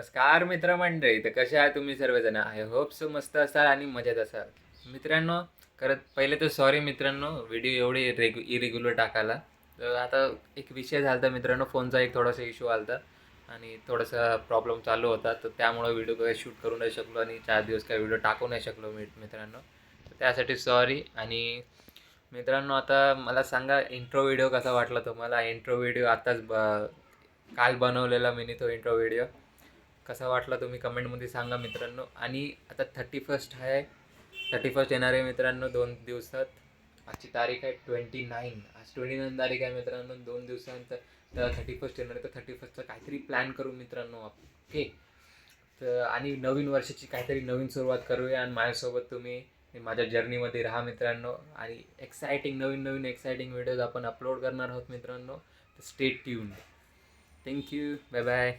नमस्कार मित्रमंडळी. तर कसे आहात तुम्ही सर्वजण? आय होप सो मस्त असाल आणि मजेत असाल. मित्रांनो, खरंच पहिले तर सॉरी मित्रांनो, व्हिडिओ एवढे इरेग्युलर टाकायला. तर आता एक विषय झाला होता मित्रांनो, फोनचा एक थोडासा इश्यू आला होता आणि थोडासा प्रॉब्लेम चालू होता. तर त्यामुळे व्हिडिओ काही शूट करू नाही शकलो आणि 4 दिवस काही व्हिडिओ टाकू नाही शकलो मित्रांनो. तर त्यासाठी सॉरी. आणि मित्रांनो, आता मला सांगा इंट्रो व्हिडिओ कसा वाटला तुम्हाला? इंट्रो व्हिडिओ आताच काल बनवलेला मी तो इंट्रो व्हिडिओ कसा वाटला तुम्ही कमेंटमध्ये सांगा मित्रांनो. आणि आता 31st आहे, 31st येणार आहे मित्रांनो 2 दिवसात. आजची तारीख आहे 29. आज 29 तारीख आहे मित्रांनो. 2 दिवसानंतर 31st येणार आहे. तर 31st काहीतरी प्लॅन करू मित्रांनो. ओके. तर आणि नवीन वर्षाची काहीतरी नवीन सुरुवात करूया आणि माझ्यासोबत तुम्ही माझ्या जर्नीमध्ये राहा मित्रांनो. आणि नवीन नवीन एक्सायटिंग व्हिडिओज आपण अपलोड करणार आहोत मित्रांनो. तर stay tuned. Thank you. Bye bye.